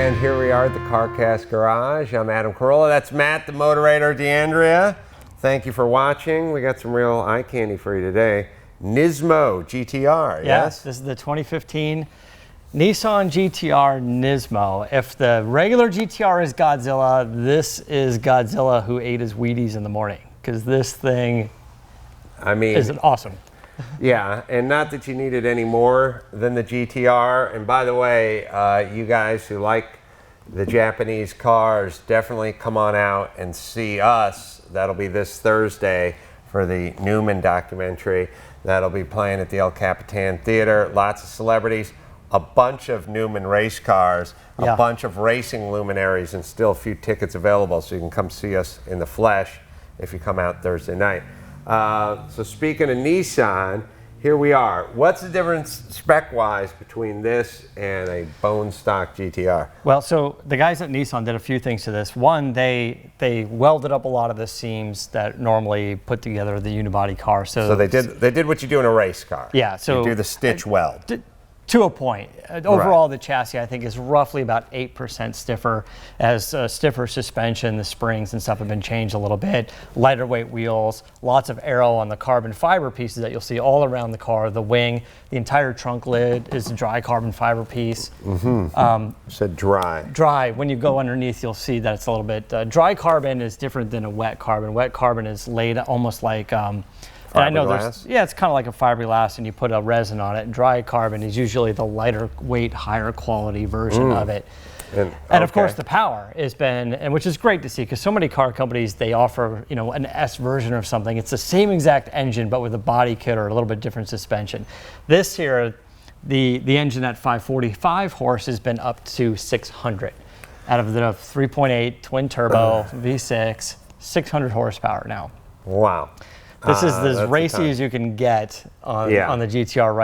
And here we are at the CarCast Garage. I'm Adam Carolla. That's Matt, the moderator, DeAndrea. Thank you for watching. We got some real eye candy for you today. Nismo GT-R, yes? This is the 2015 Nissan GT-R Nismo. If the regular GT-R is Godzilla, this is Godzilla who ate his Wheaties in the morning, because this thing is awesome. Yeah, and not that you need it any more than the GT-R. And by the way, you guys who like the Japanese cars, definitely come on out and see us. That'll be this Thursday for the Newman documentary. That'll be playing at the El Capitan Theater. Lots of celebrities, a bunch of Newman race cars, a bunch of racing luminaries, and still a few tickets available, so you can come see us in the flesh if you come out Thursday night. So speaking of Nissan, here we are. What's the difference spec-wise between this and a bone stock GT-R? Well, so the guys at Nissan did a few things to this. One, they welded up a lot of the seams that normally put together the unibody car. So they did what you do in a race car. Yeah. So you do the stitch weld. To a point. Overall, the chassis, I think, is roughly about 8% stiffer, as stiffer suspension, the springs and stuff have been changed a little bit, lighter weight wheels, lots of aero on the carbon fiber pieces that you'll see all around the car, the wing, the entire trunk lid is a dry carbon fiber piece. Said dry. Dry. When you go underneath, you'll see that it's a little bit, dry carbon is different than a wet carbon. Wet carbon is laid almost like, and I know it's kind of like a fiberglass, and you put a resin on it. And dry carbon is usually the lighter weight, higher quality version of it. And of course, the power has been, and which is great to see, because so many car companies, they offer, an S version of something. It's the same exact engine, but with a body kit or a little bit different suspension. This here, the engine at 545 horse has been up to 600 out of the 3.8 twin turbo V6, 600 horsepower now. Wow. This is as racy as you can get on the GT-R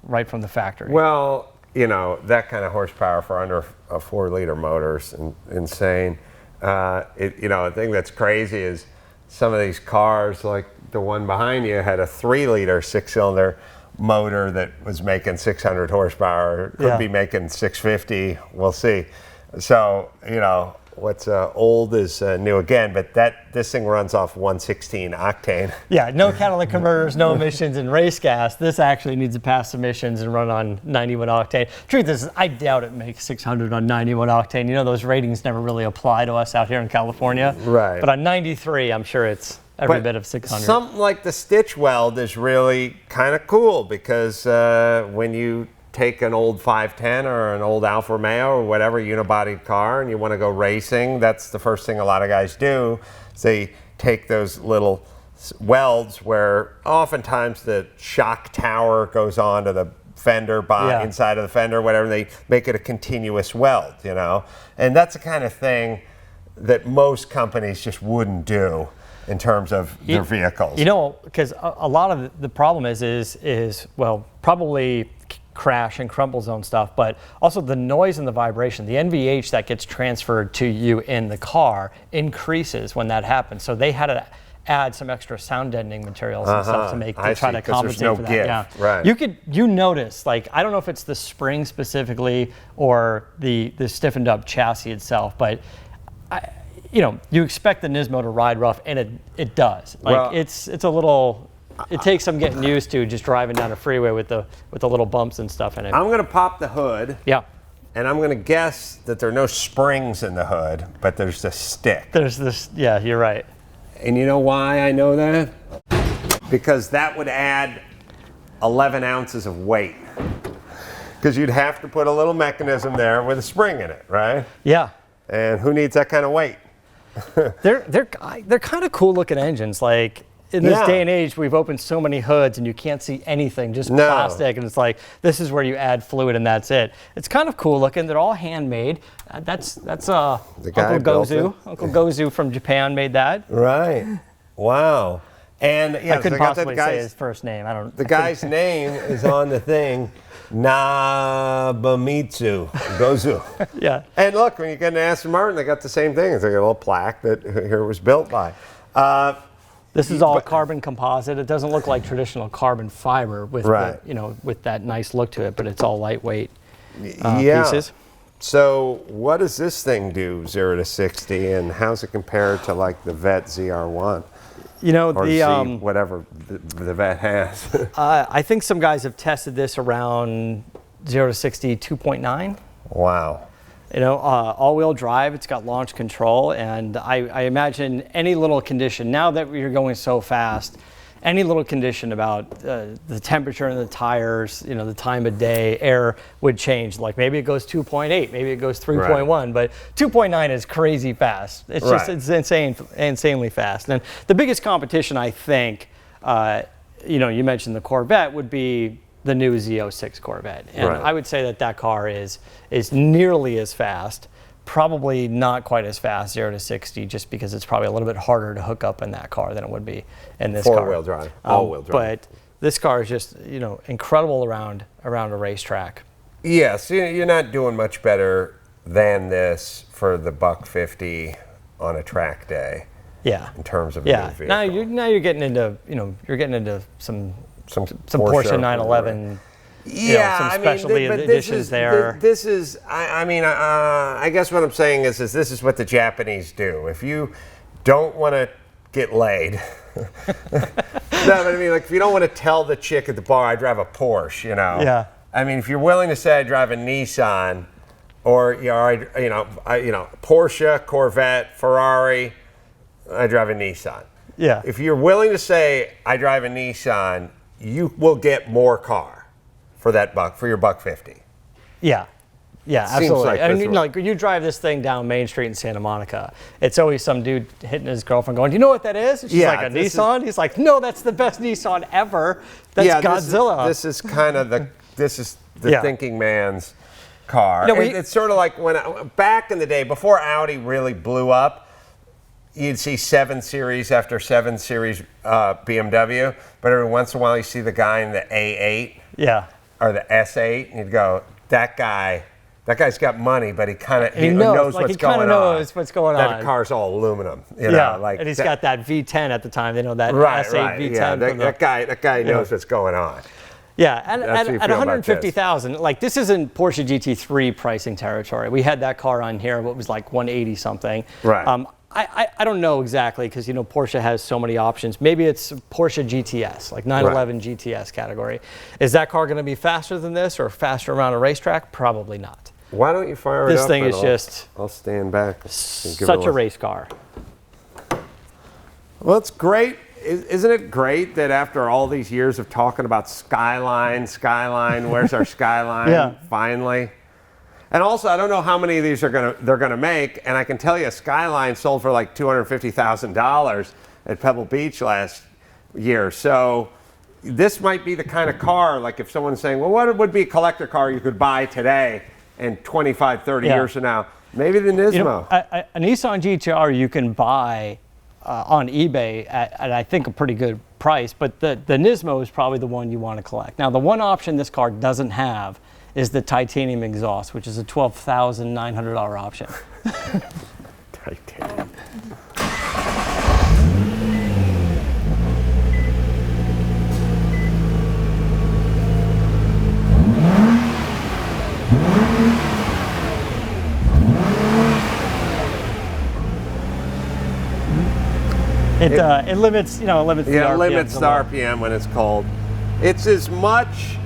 right from the factory. Well, that kind of horsepower for under a 4-liter motor is insane. The thing that's crazy is some of these cars, like the one behind you, had a 3-liter 6-cylinder motor that was making 600 horsepower. Could be making 650. We'll see. So, what's old is new again, but this thing runs off 116 octane. Yeah, no catalytic converters, no emissions in race gas. This actually needs to pass emissions and run on 91 octane. Truth is, I doubt it makes 600 on 91 octane. Those ratings never really apply to us out here in California. Right. But on 93, I'm sure it's every bit of 600. Something like the stitch weld is really kind of cool, because when you take an old 510 or an old Alfa Romeo or whatever unibodied car and you want to go racing, that's the first thing a lot of guys do. Is they take those little welds where oftentimes the shock tower goes onto the fender inside of the fender, whatever. They make it a continuous weld, and that's the kind of thing that most companies just wouldn't do in terms of their vehicles. Because a lot of the problem is probably crash and crumple zone stuff, but also the noise and the vibration. The NVH that gets transferred to you in the car increases when that happens. So they had to add some extra sound deadening materials and stuff to try to compensate for that. Yeah, right. You notice, like, I don't know if it's the spring specifically or the stiffened up chassis itself, but you expect the Nismo to ride rough, and it does. Like, it's a little. It takes some getting used to, just driving down a freeway with the little bumps and stuff in it. I'm going to pop the hood. Yeah. And I'm going to guess that there are no springs in the hood, but there's this stick. There's this, yeah, you're right. And you know why I know that? Because that would add 11 ounces of weight. Because you'd have to put a little mechanism there with a spring in it, right? Yeah. And who needs that kind of weight? They're kind of cool looking engines. Like, in this day and age, we've opened so many hoods and you can't see anything, just plastic. And it's like, this is where you add fluid and that's it. It's kind of cool looking. They're all handmade. That's Uncle Gozu. Uncle Gozu from Japan made that. Right. Wow. And I couldn't possibly say his first name. The guy's name is on the thing. Nabamitsu Gozu. Yeah. And look, when you get an Aston Martin, they got the same thing. It's like a little plaque that here was built by. This is all carbon composite. It doesn't look like traditional carbon fiber with with that nice look to it, but it's all lightweight pieces. So what does this thing do, 0 to 60, and how's it compared to like the Vet ZR1? You know, or whatever the Vet has. I think some guys have tested this around 0 to 60, 2.9. Wow. You know, all-wheel drive, it's got launch control, and I imagine any little condition, now that you're going so fast, any little condition about the temperature in the tires, you know, the time of day, air would change. Like maybe it goes 2.8, maybe it goes 3.1, but 2.9 is crazy fast. It's just, it's insanely fast. And the biggest competition, I think, you know, you mentioned the Corvette, would be the new Z06 Corvette. And I would say that that car is nearly as fast, probably not quite as fast 0 to 60, just because it's probably a little bit harder to hook up in that car than it would be in this car. Four-wheel drive, all-wheel drive. But this car is just, you know, incredible around a racetrack. Yes, you're not doing much better than this for the $150 on a track day. Yeah. In terms of a new vehicle. Now you're getting into, you know, some Porsche 911. Yeah, some specialty editions there. This is, I guess what I'm saying is this is what the Japanese do. If you don't want to get laid, no, but I mean, like if you don't want to tell the chick at the bar, I drive a Porsche, you know. Yeah. I mean, if you're willing to say I drive a Nissan, or Porsche, Corvette, Ferrari, I drive a Nissan. Yeah. If you're willing to say I drive a Nissan, you will get more car for that for your $150. Yeah. Yeah, absolutely. Like I mean, like you drive this thing down Main Street in Santa Monica, it's always some dude hitting his girlfriend going, "Do you know what that is?" She's like, "A Nissan?" He's like, "No, that's the best Nissan ever. That's Godzilla." This is kind of the thinking man's car. It's sort of like when back in the day, before Audi really blew up, you'd see 7 Series after 7 Series BMW, but every once in a while you see the guy in the A8 or the S8, and you'd go, that guy's got money, but he kind of knows what's going on. That car's all aluminum, you know. Like, and he's got that V10 at the time. They know that S8 V10. Yeah, that guy knows what's going on. Yeah, and at 150,000, like this isn't Porsche GT3 pricing territory. We had that car on here, what was like 180 something. Right. I don't know exactly because, you know, Porsche has so many options. Maybe it's Porsche GTS, like 911 GTS category. Is that car going to be faster than this or faster around a racetrack? Probably not. Why don't you fire it up? This thing is just... I'll stand back. Such a race car. Well, it's great. Isn't it great that after all these years of talking about Skyline, where's our Skyline? Finally. And also, I don't know how many of these they're gonna make, and I can tell you, Skyline sold for like $250,000 at Pebble Beach last year. So this might be the kind of car, like if someone's saying, well, what would be a collector car you could buy today and 25, 30 years from now? Maybe the Nismo. You know, a Nissan GT-R you can buy on eBay at I think a pretty good price, but the Nismo is probably the one you want to collect. Now, the one option this car doesn't have is the titanium exhaust, which is a $12,900 option. Titanium. It limits, the RPM. Yeah, it limits the RPM when it's cold. It's as much.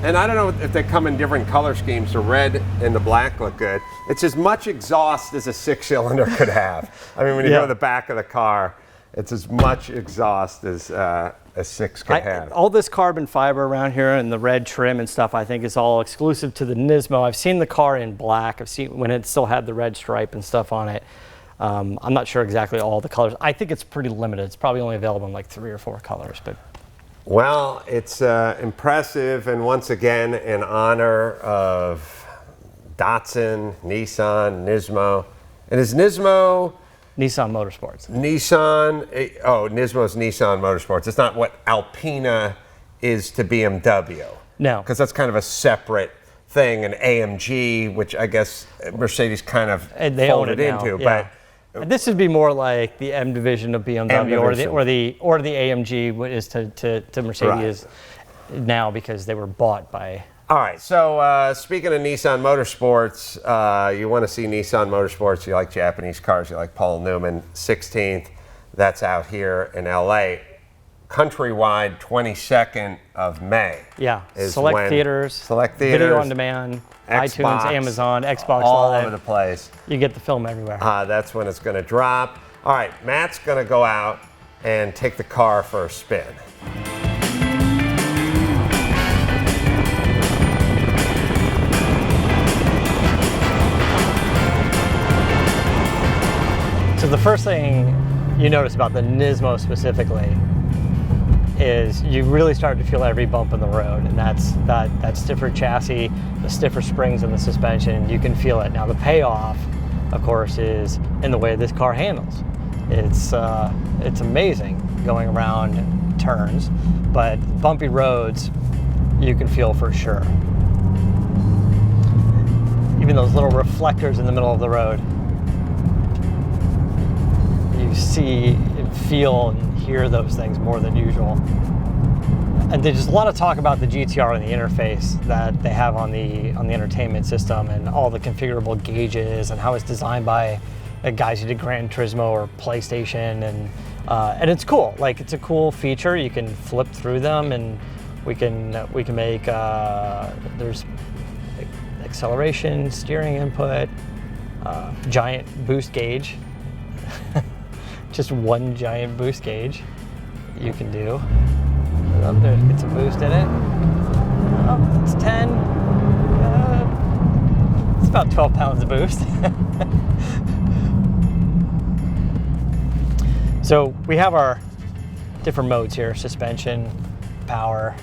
And I don't know if they come in different color schemes. The red and the black look good. It's as much exhaust as a 6-cylinder could have. I mean, when you go to the back of the car, it's as much exhaust as a 6 could have. All this carbon fiber around here and the red trim and stuff, I think is all exclusive to the Nismo. I've seen the car in black. I've seen when it still had the red stripe and stuff on it. I'm not sure exactly all the colors. I think it's pretty limited. It's probably only available in like 3 or 4 colors, but. Well, it's impressive, and once again, in honor of Datsun, Nissan, Nismo. And is Nismo... Nissan Motorsports. Nismo's Nissan Motorsports. It's not what Alpina is to BMW. No. Because that's kind of a separate thing, and AMG, which I guess Mercedes kind of folded into. Yeah. But this would be more like the M division of BMW or the AMG is to Mercedes now because they were bought by All right, so speaking of Nissan Motorsports, you want to see Nissan Motorsports, you like Japanese cars, you like Paul Newman, 16th, that's out here in LA. Countrywide, 22nd of May. Yeah, select theaters, video on demand, Xbox, iTunes, Amazon, Xbox all Live. over the place. You get the film everywhere. That's when it's going to drop. All right, Matt's going to go out and take the car for a spin. So the first thing you notice about the Nismo specifically is you really start to feel every bump in the road, and that's that stiffer chassis, the stiffer springs in the suspension. You can feel it. Now the payoff, of course, is in the way this car handles. It's amazing going around turns, but bumpy roads you can feel for sure. Even those little reflectors in the middle of the road, you see, feel, and hear those things more than usual. And there's a lot of talk about the GT-R and the interface that they have on the entertainment system, and all the configurable gauges, and how it's designed by guys who did Gran Turismo or PlayStation, and it's cool. Like, it's a cool feature. You can flip through them, and we can make there's acceleration, steering input, giant boost gauge. Just one giant boost gauge you can do. Oh, there, get some boost in it. Oh, it's 10. It's about 12 pounds of boost. So we have our different modes here: suspension, power.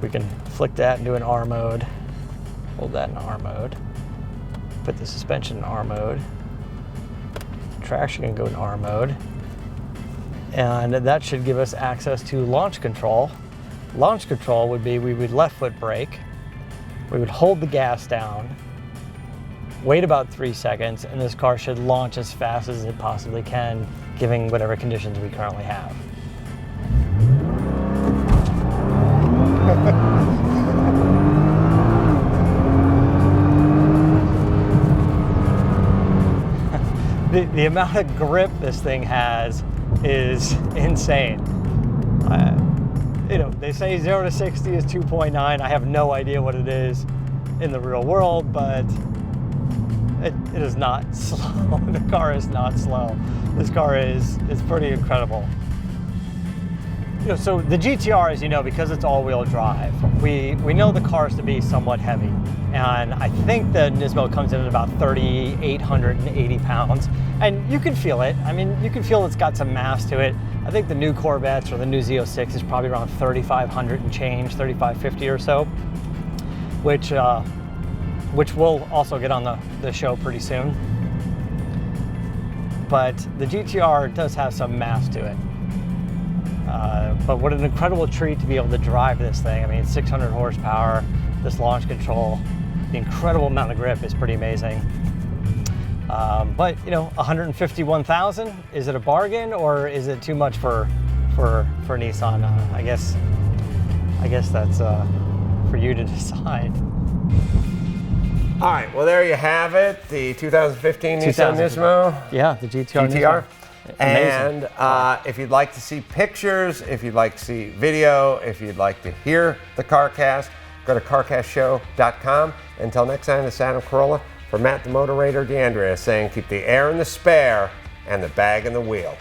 We can flick that and do an R mode. Hold that in R mode. Put the suspension in R mode. Traction can go in R mode, and that should give us access to launch control. Launch control would be, we would left foot brake, we would hold the gas down, wait about 3 seconds, and this car should launch as fast as it possibly can, given whatever conditions we currently have. The amount of grip this thing has is insane. They say 0 to 60 is 2.9. I have no idea what it is in the real world, but it is not slow. The car is not slow. This car is pretty incredible. So the GT-R, as you know, because it's all-wheel drive, we know the cars to be somewhat heavy. And I think the Nismo comes in at about 3,880 pounds. And you can feel it. I mean, you can feel it's got some mass to it. I think the new Corvettes or the new Z06 is probably around 3,500 and change, 3,550 or so, which we'll also get on the show pretty soon. But the GT-R does have some mass to it. But what an incredible treat to be able to drive this thing. I mean, 600 horsepower, this launch control, the incredible amount of grip is pretty amazing. But 151,000, is it a bargain or is it too much for Nissan? I guess that's for you to decide. All right, well, there you have it, the 2015 Nissan Nismo. Yeah, the GT-R. GT-R. And if you'd like to see pictures, if you'd like to see video, if you'd like to hear the CarCast, go to carcastshow.com. Until next time, this is Adam Carolla for Matt the Motorator DeAndrea saying keep the air in the spare and the bag in the wheel.